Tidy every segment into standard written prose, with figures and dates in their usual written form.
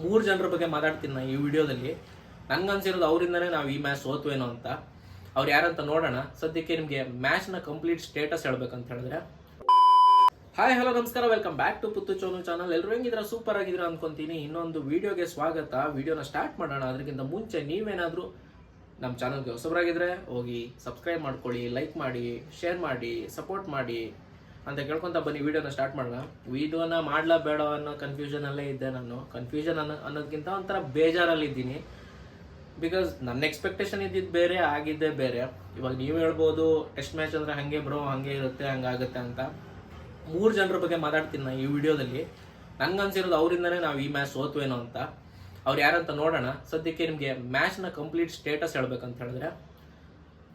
ಮೂರು ಜನರ ಬಗ್ಗೆ ಮಾತಾಡ್ತೀನಿ ನಾನು ಈ ವಿಡಿಯೋದಲ್ಲಿ. ನನ್ಗನ್ಸಿರೋದು ಅವರಿಂದನೇ ನಾವು ಈ ಮ್ಯಾಚ್ ಸೋತ್ವೇನೋ ಅಂತ. ಅವ್ರು ಯಾರಂತ ನೋಡೋಣ. ಸದ್ಯಕ್ಕೆ ನಿಮಗೆ ಮ್ಯಾಚ್ನ ಕಂಪ್ಲೀಟ್ ಸ್ಟೇಟಸ್ ಹೇಳ್ಬೇಕಂತ ಹೇಳಿದ್ರೆ, ಹಾಯ್ ಹಲೋ ನಮಸ್ಕಾರ, ವೆಲ್ಕಮ್ ಬ್ಯಾಕ್ ಟು ಪುತ್ತು ಚೋನು ಚಾನಲ್. ಎಲ್ಲರೂ ಹೆಂಗಿದ್ರ? ಸೂಪರ್ ಆಗಿದ್ರ ಅನ್ಕೊಂತೀನಿ. ಇನ್ನೊಂದು ವಿಡಿಯೋಗೆ ಸ್ವಾಗತ. ವಿಡಿಯೋನ ಸ್ಟಾರ್ಟ್ ಮಾಡೋಣ. ಅದಕ್ಕಿಂತ ಮುಂಚೆ ನೀವೇನಾದರೂ ನಮ್ಮ ಚಾನಲ್ಗೆ ಹೊಸಬರಾಗಿದ್ರೆ ಹೋಗಿ ಸಬ್ಸ್ಕ್ರೈಬ್ ಮಾಡ್ಕೊಳ್ಳಿ, ಲೈಕ್ ಮಾಡಿ, ಶೇರ್ ಮಾಡಿ, ಸಪೋರ್ಟ್ ಮಾಡಿ ಅಂತ ಕೇಳ್ಕೊತ ಬನ್ನಿ. ವಿಡಿಯೋನ ಸ್ಟಾರ್ಟ್ ಮಾಡೋಣ. ವಿಡಿಯೋನ ಮಾಡ್ಲಾ ಬೇಡ ಅನ್ನೋ ಕನ್ಫ್ಯೂಷನಲ್ಲೇ ಇದ್ದೆ ನಾನು. ಕನ್ಫ್ಯೂಷನ್ ಅನ್ನೋದಕ್ಕಿಂತ ಒಂಥರ ಬೇಜಾರಲ್ಲಿದ್ದೀನಿ. ಬಿಕಾಸ್ ನನ್ನ ಎಕ್ಸ್ಪೆಕ್ಟೇಷನ್ ಇದ್ದಿದ್ದು ಬೇರೆ, ಆಗಿದ್ದೇ ಬೇರೆ. ಇವಾಗ ನೀವು ಹೇಳ್ಬೋದು ಟೆಸ್ಟ್ ಮ್ಯಾಚ್ ಅಂದರೆ ಹಾಗೆ ಬ್ರೋ, ಹಾಗೆ ಇರುತ್ತೆ, ಹಂಗಾಗುತ್ತೆ ಅಂತ. ಮೂರು ಜನರ ಬಗ್ಗೆ ಮಾತಾಡ್ತೀನಿ ನಾನು ಈ ವಿಡಿಯೋದಲ್ಲಿ. ನನ್ಗನ್ಸಿರೋದು ಅವರಿಂದನೇ ನಾವು ಈ ಮ್ಯಾಚ್ ಸೋತ್ವೇನೋ ಅಂತ. ಅವ್ರು ಯಾರಂತ ನೋಡೋಣ. ಸದ್ಯಕ್ಕೆ ನಿಮಗೆ ಮ್ಯಾಚ್ನ ಕಂಪ್ಲೀಟ್ ಸ್ಟೇಟಸ್ ಹೇಳ್ಬೇಕಂತ ಹೇಳಿದ್ರೆ,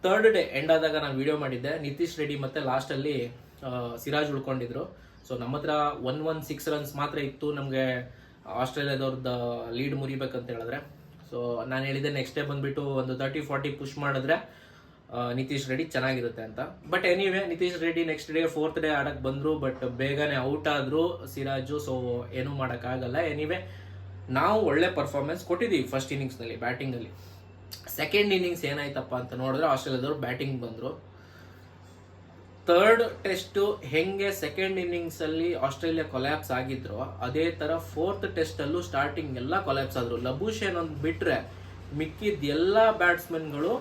ಥರ್ಡ್ ಡೇ ಎಂಡ್ ಆದಾಗ ನಾನು ವಿಡಿಯೋ ಮಾಡಿದ್ದೆ. ನಿತೀಶ್ ರೆಡ್ಡಿ ಮತ್ತು ಲಾಸ್ಟಲ್ಲಿ ಸಿರಾಜ್ ಉಳ್ಕೊಂಡಿದ್ರು. ಸೊ ನಮ್ಮ ಹತ್ರ 116 ರನ್ಸ್ ಮಾತ್ರ ಇತ್ತು ನಮಗೆ ಆಸ್ಟ್ರೇಲಿಯಾದವ್ರದ್ದು ಲೀಡ್ ಮುರಿಬೇಕಂತ ಹೇಳಿದ್ರೆ. ಸೊ ನಾನು ಹೇಳಿದ್ದೆ ನೆಕ್ಸ್ಟ್ ಡೇ ಬಂದುಬಿಟ್ಟು ಒಂದು 30-40 ಪುಷ್ ಮಾಡಿದ್ರೆ ನಿತೀಶ್ ರೆಡ್ಡಿ ಚೆನ್ನಾಗಿರುತ್ತೆ ಅಂತ. But anyway Nitish Reddy next day 4th day ಆಡಕ್ಕೆ ಬಂದರು. ಬಟ್ ಬೇಗನೆ ಔಟ್ ಆದರು ಸಿರಾಜು. ಸೊ ಏನೂ ಮಾಡೋಕ್ಕಾಗಲ್ಲ. ಎನಿವೇ ನಾವು ಒಳ್ಳೆ ಪರ್ಫಾರ್ಮೆನ್ಸ್ ಕೊಟ್ಟಿದ್ದೀವಿ ಫಸ್ಟ್ ಇನ್ನಿಂಗ್ಸ್ನಲ್ಲಿ ಬ್ಯಾಟಿಂಗಲ್ಲಿ. ಸೆಕೆಂಡ್ ಇನ್ನಿಂಗ್ಸ್ ಏನಾಯ್ತಪ್ಪ ಅಂತ ನೋಡಿದ್ರೆ ಆಸ್ಟ್ರೇಲಿಯಾದವ್ರು ಬ್ಯಾಟಿಂಗ್ ಬಂದರು. ಥರ್ಡ್ ಟೆಸ್ಟು ಹೆಂಗೆ ಸೆಕೆಂಡ್ ಇನ್ನಿಂಗ್ಸಲ್ಲಿ ಆಸ್ಟ್ರೇಲಿಯಾ ಕೊಲ್ಯಾಪ್ಸ್ ಆಗಿದ್ರು, ಅದೇ ಥರ 4th ಟೆಸ್ಟಲ್ಲೂ ಸ್ಟಾರ್ಟಿಂಗ್ ಎಲ್ಲ ಕೊಲ್ಯಾಪ್ಸ್ ಆದರು. ಲಬೂಶೇನ್ ಒಂದು ಬಿಟ್ಟರೆ ಮಿಕ್ಕಿದ ಎಲ್ಲ ಬ್ಯಾಟ್ಸ್ಮನ್ಗಳು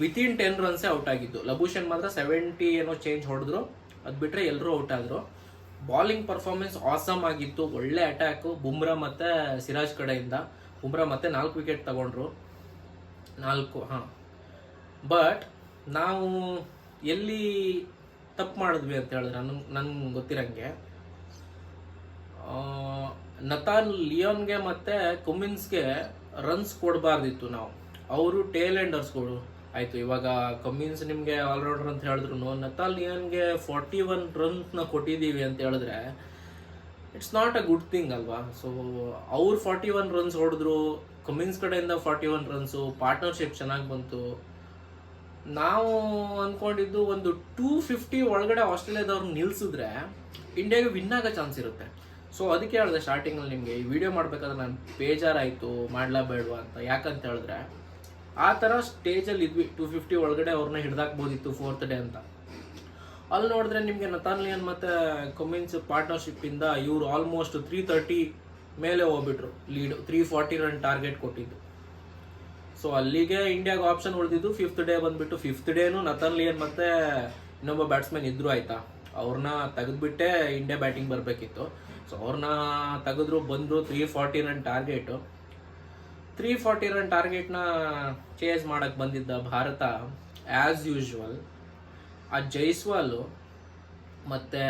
ವಿತಿನ್ 10 ರನ್ಸೇ ಔಟ್ ಆಗಿದ್ದು. ಲಬೂಶೇನ್ ಮಾತ್ರ 70 ಏನೋ ಚೇಂಜ್ ಹೊಡೆದ್ರು. ಅದು ಬಿಟ್ಟರೆ ಎಲ್ಲರೂ ಔಟ್ ಆದರು. ಬಾಲಿಂಗ್ ಪರ್ಫಾರ್ಮೆನ್ಸ್ ಆಸಮ್ ಆಗಿತ್ತು. ಒಳ್ಳೆ ಅಟ್ಯಾಕು ಬುಮ್ರಾ ಮತ್ತು ಸಿರಾಜ್ ಕಡೆಯಿಂದ. ಬುಮ್ರಾ ಮತ್ತೆ 4 ವಿಕೆಟ್ ತಗೊಂಡ್ರು. 4 ಬಟ್ ನಾವು ಎಲ್ಲಿ ತಪ್ಪು ಮಾಡಿದ್ವಿ ಅಂತ ಹೇಳಿದ್ರೆ ನನ್ಗೆ ಗೊತ್ತಿರಂಗೆ, ನತಾನ್ ಲಿಯೋನ್ಗೆ ಮತ್ತು ಕುಮಿನ್ಸ್ಗೆ ರನ್ಸ್ ಕೊಡಬಾರ್ದಿತ್ತು ನಾವು. ಅವರು ಟೇಲ್ ಎಂಡರ್ಸ್ಗಳು ಆಯಿತು. ಇವಾಗ ಕಮಿನ್ಸ್ ನಿಮಗೆ ಆಲ್ರೌಂಡರ್ ಅಂತ ಹೇಳಿದ್ರು, ನತಾನ್ ಲಿಯೋನ್ಗೆ 41 ರನ್ಸ್ನ ಕೊಟ್ಟಿದ್ದೀವಿ ಅಂತ ಹೇಳಿದ್ರೆ it's not a good thing ಅಲ್ವಾ. ಸೊ ಅವ್ರು 41 ರನ್ಸ್ ಹೊಡೆದ್ರು, ಕಮಿನ್ಸ್ ಕಡೆಯಿಂದ 41 ರನ್ಸು. ಪಾರ್ಟ್ನರ್ಶಿಪ್ ಚೆನ್ನಾಗಿ ಬಂತು. ನಾವು ಅಂದ್ಕೊಂಡಿದ್ದು ಒಂದು 250 ಒಳಗಡೆ ಆಸ್ಟ್ರೇಲಿಯಾದವ್ರು ನಿಲ್ಸಿದ್ರೆ ಇಂಡಿಯಾಗೆ ವಿನ್ ಆಗೋ ಚಾನ್ಸ್ ಇರುತ್ತೆ. ಸೊ ಅದಕ್ಕೆ ಹೇಳಿದೆ ಸ್ಟಾರ್ಟಿಂಗಲ್ಲಿ ನಿಮಗೆ ಈ ವಿಡಿಯೋ ಮಾಡಬೇಕಾದ್ರೆ ನಾನು ಬೇಜಾರಾಯಿತು, ಮಾಡ್ಲಾ ಬೇಡವಾ ಅಂತ. ಯಾಕಂತ ಹೇಳಿದ್ರೆ ಆ ಥರ ಸ್ಟೇಜಲ್ಲಿ ಇದ್ವಿ. 250 ಒಳಗಡೆ ಅವ್ರನ್ನ ಹಿಡ್ದಾಕ್ಬೋದಿತ್ತು 4th ಡೇ ಅಂತ. ಅಲ್ಲಿ ನೋಡಿದ್ರೆ ನಿಮಗೆ ನತಾನ್ ಲಿಯೋನ್ ಮತ್ತು ಕಮಿನ್ಸ್ ಪಾರ್ಟ್ನರ್ಶಿಪ್ಪಿಂದ ಇವರು ಆಲ್ಮೋಸ್ಟ್ 330 ಮೇಲೆ ಹೋಗ್ಬಿಟ್ರು. ಲೀಡು 340 ರನ್ ಟಾರ್ಗೆಟ್ ಕೊಟ್ಟಿದ್ದು. ಸೊ ಅಲ್ಲಿಗೆ ಇಂಡಿಯಾಗೆ ಆಪ್ಷನ್ ಉಳಿದಿದ್ದು 5th ಡೇ ಬಂದುಬಿಟ್ಟು. 5th ಡೇನು ನತಾನ್ ಲಿಯೋನ್ ಮತ್ತು ಇನ್ನೊಬ್ಬ ಬ್ಯಾಟ್ಸ್ಮನ್ ಇದ್ದರು ಆಯಿತಾ. ಅವ್ರನ್ನ ತೆಗೆದುಬಿಟ್ಟೆ ಇಂಡಿಯಾ ಬ್ಯಾಟಿಂಗ್ ಬರಬೇಕಿತ್ತು. ಸೊ ಅವ್ರನ್ನ ತೆಗೆದ್ರು, ಬಂದರು. 340 ರನ್ ಟಾರ್ಗೆಟು. 340 ರನ್ ಟಾರ್ಗೆಟ್ನ ಚೇಸ್ ಮಾಡೋಕ್ಕೆ ಬಂದಿದ್ದ ಭಾರತ ಆ್ಯಸ್ ಯೂಶ್ವಲ್ ಆ ಜೈಸ್ವಾಲು ಮತ್ತು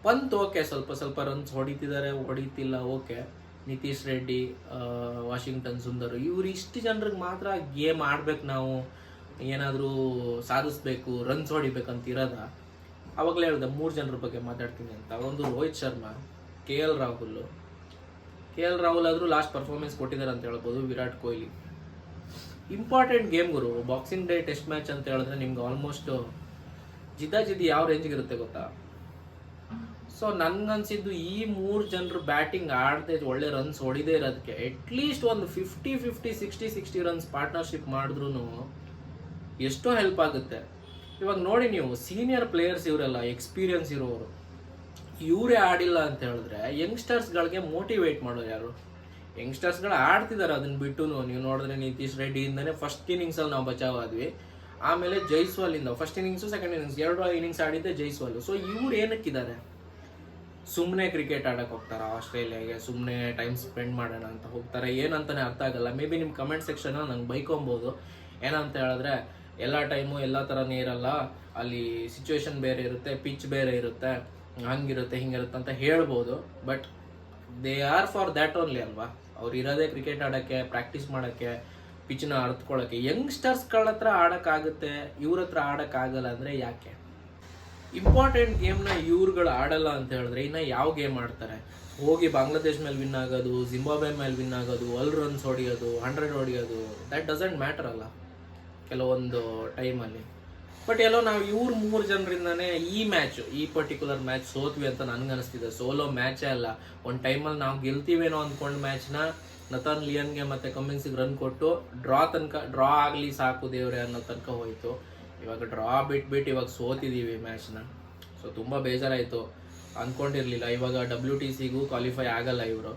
ಪಂತ್ ಓಕೆ ಸ್ವಲ್ಪ ರನ್ಸ್ ಹೊಡಿತಿಲ್ಲ ಓಕೆ. ನಿತೀಶ್ ರೆಡ್ಡಿ, ವಾಷಿಂಗ್ಟನ್ ಸುಂದರ್, ಇವ್ರು ಇಷ್ಟು ಜನರಿಗೆ ಮಾತ್ರ ಗೇಮ್ ಆಡ್ಬೇಕು, ನಾವು ಏನಾದರೂ ಸಾಧಿಸ್ಬೇಕು, ರನ್ಸ್ ಹೊಡಿಬೇಕಂತ ಇರೋದ. ಅವಾಗಲೇ ಹೇಳಿದೆ 3 ಜನರ ಬಗ್ಗೆ ಮಾತಾಡ್ತೀನಿ ಅಂತ. ಒಂದು ರೋಹಿತ್ ಶರ್ಮಾ, KL ರಾಹುಲ್ ಆದರೂ ಲಾಸ್ಟ್ ಪರ್ಫಾರ್ಮೆನ್ಸ್ ಕೊಟ್ಟಿದ್ದಾರೆ ಅಂತ ಹೇಳ್ಬೋದು. ವಿರಾಟ್ ಕೊಹ್ಲಿ ಇಂಪಾರ್ಟೆಂಟ್ ಗೇಮ್ ಗುರು. ಬಾಕ್ಸಿಂಗ್ ಡೇ ಟೆಸ್ಟ್ ಮ್ಯಾಚ್ ಅಂತ ಹೇಳಿದ್ರೆ ನಿಮ್ಗೆ ಆಲ್ಮೋಸ್ಟ್ ಜಿದ್ದಾಜಿದ್ದಿ ಯಾವ ರೇಂಜಿಗೆ ಇರುತ್ತೆ ಗೊತ್ತಾ. ಸೊ ನನಗನ್ಸಿದ್ದು ಈ 3 ಜನರು ಬ್ಯಾಟಿಂಗ್ ಆಡದೆ ಒಳ್ಳೆ ರನ್ಸ್ ಹೊಡಿದೇ ಇರೋದಕ್ಕೆ ಅಟ್ಲೀಸ್ಟ್ ಒಂದು 50-50, 60-60 ರನ್ಸ್ ಪಾರ್ಟ್ನರ್ಶಿಪ್ ಮಾಡಿದ್ರೂ ಎಷ್ಟೋ ಹೆಲ್ಪ್ ಆಗುತ್ತೆ. ಇವಾಗ ನೋಡಿ ನೀವು, ಸೀನಿಯರ್ ಪ್ಲೇಯರ್ಸ್ ಇವರೆಲ್ಲ ಎಕ್ಸ್ಪೀರಿಯನ್ಸ್ ಇರೋರು, ಇವರೇ ಆಡಿಲ್ಲ ಅಂತ ಹೇಳಿದ್ರೆ ಯಂಗ್ಸ್ಟರ್ಸ್ಗಳಿಗೆ ಮೋಟಿವೇಟ್ ಮಾಡೋರು ಯಾರು? ಯಂಗ್ಸ್ಟರ್ಸ್ಗಳು ಆಡ್ತಿದ್ದಾರೆ. ಅದನ್ನ ಬಿಟ್ಟು ನೀವು ನೋಡಿದ್ರೆ ನಿತೀಶ್ ರೆಡ್ಡಿಯಿಂದನೇ ಫಸ್ಟ್ ಇನ್ನಿಂಗ್ಸಲ್ಲಿ ನಾವು ಬಚಾವ್ ಆದ್ವಿ. ಆಮೇಲೆ ಜೈಸ್ವಾಲಿಂದ first innings second innings 2 innings ಆಡಿದ್ದೆ ಜೈಸ್ವಾಲು. ಸೊ ಇವ್ರು ಏನಕ್ಕಿದ್ದಾರೆ? ಸುಮ್ಮನೆ ಕ್ರಿಕೆಟ್ ಆಡೋಕೆ ಹೋಗ್ತಾರೆ ಆಸ್ಟ್ರೇಲಿಯಾಗೆ, ಸುಮ್ಮನೆ ಟೈಮ್ ಸ್ಪೆಂಡ್ ಮಾಡೋಣ ಅಂತ ಹೋಗ್ತಾರೆ. ಏನಂತಾನೆ ಅರ್ಥ ಆಗಲ್ಲ. ಮೇ ಬಿ ನಿಮ್ಮ ಕಮೆಂಟ್ ಸೆಕ್ಷನ್ ನಂಗೆ ಬೈಕೊಬೋದು. ಏನಂತ ಹೇಳಿದ್ರೆ ಎಲ್ಲ ಟೈಮು ಎಲ್ಲ ಥರನೇ ಇರಲ್ಲ, ಅಲ್ಲಿ ಸಿಚುವೇಶನ್ ಬೇರೆ ಇರುತ್ತೆ, ಪಿಚ್ ಬೇರೆ ಇರುತ್ತೆ, ಹಂಗಿರುತ್ತೆ ಹಿಂಗಿರುತ್ತೆ ಅಂತ ಹೇಳ್ಬೋದು. But they are for that only ಅಲ್ವಾ. ಅವ್ರು ಇರೋದೇ ಕ್ರಿಕೆಟ್ ಆಡೋಕ್ಕೆ, ಪ್ರಾಕ್ಟೀಸ್ ಮಾಡೋಕ್ಕೆ, ಪಿಚ್ನ ಅರ್ಥಕೊಳ್ಳೋಕ್ಕೆ. ಯಂಗ್ಸ್ಟರ್ಸ್ಗಳ ಹತ್ರ ಆಡೋಕ್ಕಾಗುತ್ತೆ, ಇವ್ರ ಹತ್ರ ಆಡೋಕ್ಕಾಗಲ್ಲ ಅಂದರೆ ಯಾಕೆ? ಇಂಪಾರ್ಟೆಂಟ್ ಗೇಮ್ನ ಇವ್ರುಗಳು ಆಡಲ್ಲ ಅಂತ ಹೇಳಿದ್ರೆ ಇನ್ನು ಯಾವ ಗೇಮ್ ಆಡ್ತಾರೆ? ಹೋಗಿ ಬಾಂಗ್ಲಾದೇಶ್ ಮೇಲೆ ವಿನ್ ಆಗೋದು, ಜಿಂಬಾಬ್ವೆ ಮೇಲೆ ವಿನ್ ಆಗೋದು, 12 ರನ್ಸ್ ಹೊಡಿಯೋದು, 100 ಹೊಡಿಯೋದು, ದ್ಯಾಟ್ ಡಸಂಟ್ ಮ್ಯಾಟರ್ ಅಲ್ಲ ಕೆಲವೊಂದು ಟೈಮಲ್ಲಿ. ಬಟ್ ಎಲ್ಲೋ ನಾವು ಇವ್ರು 3 ಜನರಿಂದಾನೇ ಈ ಪರ್ಟಿಕ್ಯುಲರ್ ಮ್ಯಾಚ್ ಸೋತ್ವಿ ಅಂತ ನನ್ಗನ್ನಿಸ್ತಿದೆ. ಸೋಲೋ ಮ್ಯಾಚೇ ಅಲ್ಲ, ಒಂದು ಟೈಮಲ್ಲಿ ನಾವು ಗೆಲ್ತೀವೇನೋ ಅಂದ್ಕೊಂಡು ಮ್ಯಾಚ್ನ ನತಾನ್ ಲಿಯನ್ಗೆ ಮತ್ತೆ ಕಮಿನ್ಸಿಗೆ ರನ್ ಕೊಟ್ಟು ಡ್ರಾ ಆಗಲಿ ಸಾಕು ದೇವ್ರೆ ಅನ್ನೋ ತನಕ ಹೋಯಿತು. ಇವಾಗ ಡ್ರಾ ಬಿಟ್ಬಿಟ್ಟು ಇವಾಗ ಸೋತಿದ್ದೀವಿ ಮ್ಯಾಚ್ನ. ಸೊ ತುಂಬ ಬೇಜಾರಾಯಿತು, ಅಂದ್ಕೊಂಡಿರಲಿಲ್ಲ. ಇವಾಗ WTCಗೂ ಕ್ವಾಲಿಫೈ ಆಗಲ್ಲ ಇವರು.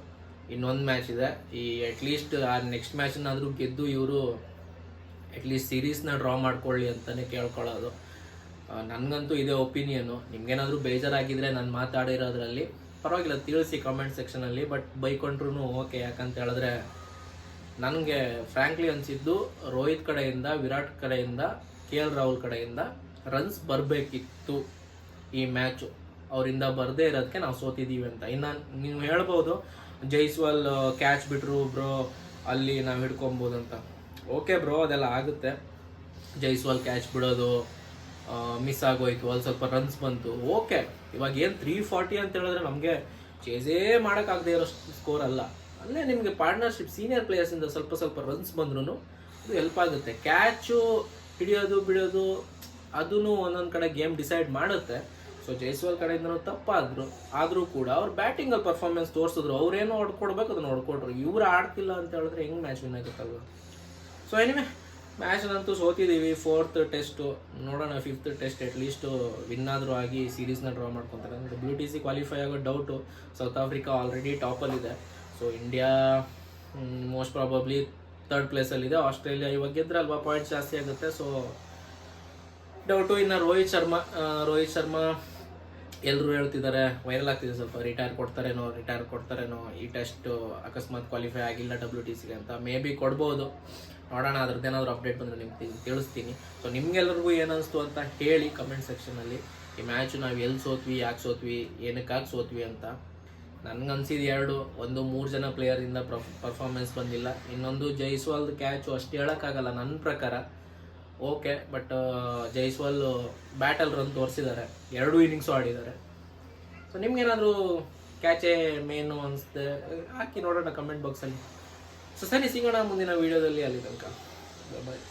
ಇನ್ನೊಂದು ಮ್ಯಾಚ್ ಇದೆ, ಈ ಅಟ್ಲೀಸ್ಟ್ ಆ ನೆಕ್ಸ್ಟ್ ಮ್ಯಾಚನ್ನಾದರೂ ಗೆದ್ದು ಇವರು ಅಟ್ಲೀಸ್ಟ್ ಸೀರೀಸ್ನ ಡ್ರಾ ಮಾಡ್ಕೊಳ್ಳಿ ಅಂತಲೇ ಕೇಳ್ಕೊಳ್ಳೋದು. ನನಗಂತೂ ಇದೇ ಒಪಿನಿಯನು. ನಿಮ್ಗೇನಾದರೂ ಬೇಜಾರಾಗಿದ್ದರೆ ನಾನು ಮಾತಾಡಿರೋದ್ರಲ್ಲಿ ಪರವಾಗಿಲ್ಲ, ತಿಳಿಸಿ ಕಮೆಂಟ್ ಸೆಕ್ಷನಲ್ಲಿ. ಬಟ್ ಬೈಕೊಂಡ್ರು ಓಕೆ, ಯಾಕಂತ ಹೇಳಿದ್ರೆ ನನಗೆ ಫ್ರ್ಯಾಂಕ್ಲಿ ಅನಿಸಿದ್ದು ರೋಹಿತ್ ಕಡೆಯಿಂದ, ವಿರಾಟ್ ಕಡೆಯಿಂದ, KL ರಾಹುಲ್ ಕಡೆಯಿಂದ ರನ್ಸ್ ಬರಬೇಕಿತ್ತು ಈ ಮ್ಯಾಚು. ಅವರಿಂದ ಬರದೇ ಇರೋದಕ್ಕೆ ನಾವು ಸೋತಿದ್ದೀವಿ ಅಂತ. ಇನ್ನು ನೀವು ಹೇಳ್ಬೋದು ಜೈಸ್ವಾಲ್ ಕ್ಯಾಚ್ ಬಿಟ್ರು ಬ್ರೋ, ಅಲ್ಲಿ ನಾವು ಹಿಡ್ಕೊಬೋದು ಅಂತ. ಓಕೆ ಬ್ರೋ, ಅದೆಲ್ಲ ಆಗುತ್ತೆ. ಜೈಸ್ವಾಲ್ ಕ್ಯಾಚ್ ಬಿಡೋದು ಮಿಸ್ ಆಗೋಯ್ತು, ಅಲ್ಲಿ ಸ್ವಲ್ಪ ರನ್ಸ್ ಬಂತು, ಓಕೆ. ಇವಾಗ ಏನು 340 ಅಂತ ಹೇಳಿದ್ರೆ ನಮಗೆ ಚೇಸೇ ಮಾಡೋಕ್ಕಾಗದೇ ಇರೋ ಸ್ಕೋರ್ ಅಲ್ಲ. ಅಲ್ಲೇ ನಿಮಗೆ ಪಾರ್ಟ್ನರ್ಶಿಪ್ ಸೀನಿಯರ್ ಪ್ಲೇಯರ್ಸಿಂದ ಸ್ವಲ್ಪ ರನ್ಸ್ ಬಂದ್ರೂ ಅದು ಹೆಲ್ಪ್ ಆಗುತ್ತೆ. ಕ್ಯಾಚು ಹಿಡಿಯೋದು ಬಿಡೋದು ಅದೂ ಒಂದೊಂದು ಕಡೆ ಗೇಮ್ ಡಿಸೈಡ್ ಮಾಡುತ್ತೆ. ಸೊ ಜೈಸ್ವಾಲ್ ಕಡೆಯಿಂದನೂ ಆದರೂ ಕೂಡ ಅವ್ರು ಬ್ಯಾಟಿಂಗಲ್ಲಿ ಪರ್ಫಾರ್ಮೆನ್ಸ್ ತೋರಿಸಿದ್ರು. ಅವ್ರೇನೋ ಹೊಡ್ಕೊಡ್ಬೇಕು, ಅದನ್ನು ಹೊಡ್ಕೊಟ್ರು. ಇವ್ರು ಆಡ್ತಿಲ್ಲ ಅಂತ ಹೇಳಿದ್ರೆ ಹೆಂಗೆ ಮ್ಯಾಚ್ ವಿನ್ ಆಗುತ್ತಲ್ವ. ಸೊ ಎನಿವೆ, ಮ್ಯಾಚ್ನಂತೂ ಸೋತಿದ್ದೀವಿ. 4th ಟೆಸ್ಟು ನೋಡೋಣ, 5th ಟೆಸ್ಟ್ ಅಟ್ಲೀಸ್ಟು ವಿನ್ ಆದರೂ ಆಗಿ ಸೀರೀಸ್ನ ಡ್ರಾ ಮಾಡ್ಕೊತಾರೆ. WTC ಕ್ವಾಲಿಫೈ ಆಗೋ ಡೌಟು. ಸೌತ್ ಆಫ್ರಿಕಾ ಆಲ್ರೆಡಿ ಟಾಪಲ್ಲಿದೆ. So India most probably 3rd ಪ್ಲೇಸಲ್ಲಿದೆ. ಆಸ್ಟ್ರೇಲಿಯಾ ಇವಾಗ ಗೆದ್ರಲ್ವಾ, ಪಾಯಿಂಟ್ಸ್ ಜಾಸ್ತಿ ಆಗುತ್ತೆ. So doubt. ಇನ್ನು ರೋಹಿತ್ ಶರ್ಮಾ ಎಲ್ಲರೂ ಹೇಳ್ತಿದ್ದಾರೆ, ವೈರಲ್ ಆಗ್ತಿದೆ ಸ್ವಲ್ಪ, ರಿಟೈರ್ ಕೊಡ್ತಾರೇನೋ ಈ ಟೆಸ್ಟ್ ಅಕಸ್ಮಾತ್ ಕ್ವಾಲಿಫೈ ಆಗಿಲ್ಲ WTCಗೆ ಅಂತ. ಮೇ ಬಿ ಕೊಡ್ಬೋದು, ನೋಡೋಣ. ಅದ್ರದ್ದೇನಾದರೂ ಅಪ್ಡೇಟ್ ಬಂದರೆ ನಿಮ್ಗೆ ತಿಳಿಸ್ತೀನಿ. ಸೊ ನಿಮ್ಗೆಲ್ಲರಿಗೂ ಏನನ್ನಿಸ್ತು ಅಂತ ಹೇಳಿ ಕಮೆಂಟ್ ಸೆಕ್ಷನಲ್ಲಿ. ಈ ಮ್ಯಾಚು ನಾವು ಎಲ್ಲಿ ಸೋತ್ವಿ, ಯಾಕೆ ಸೋತ್ವಿ, ಏನಕ್ಕಾಗಿ ಸೋತ್ವಿ ಅಂತ. ನನಗನ್ಸಿದ್ದು ಒಂದು 3 ಜನ ಪ್ಲೇಯರಿಂದ ಪರ್ಫಾರ್ಮೆನ್ಸ್ ಬಂದಿಲ್ಲ. ಇನ್ನೊಂದು ಜೈಸ್ವಾಲ್ದು ಕ್ಯಾಚು ಅಷ್ಟು ಹೇಳೋಕ್ಕಾಗಲ್ಲ ನನ್ನ ಪ್ರಕಾರ. ಓಕೆ, ಬಟ್ ಜೈಸ್ವಾಲ್ ಬ್ಯಾಟಲ್ಲಿ ರನ್ ತೋರಿಸಿದ್ದಾರೆ, 2 ಇನ್ನಿಂಗ್ಸು ಆಡಿದ್ದಾರೆ. ಸೊ ನಿಮ್ಗೇನಾದರೂ ಕ್ಯಾಚೇ ಮೇನು ಅನಿಸುತ್ತೆ ಹಾಕಿ ನೋಡೋಣ ಕಮೆಂಟ್ ಬಾಕ್ಸಲ್ಲಿ. ಸೊ ಸರಿ, ಸಿಗೋಣ ಮುಂದಿನ ವೀಡಿಯೋದಲ್ಲಿ. ಅಲ್ಲಿ ತನಕ ಬಾಯ್.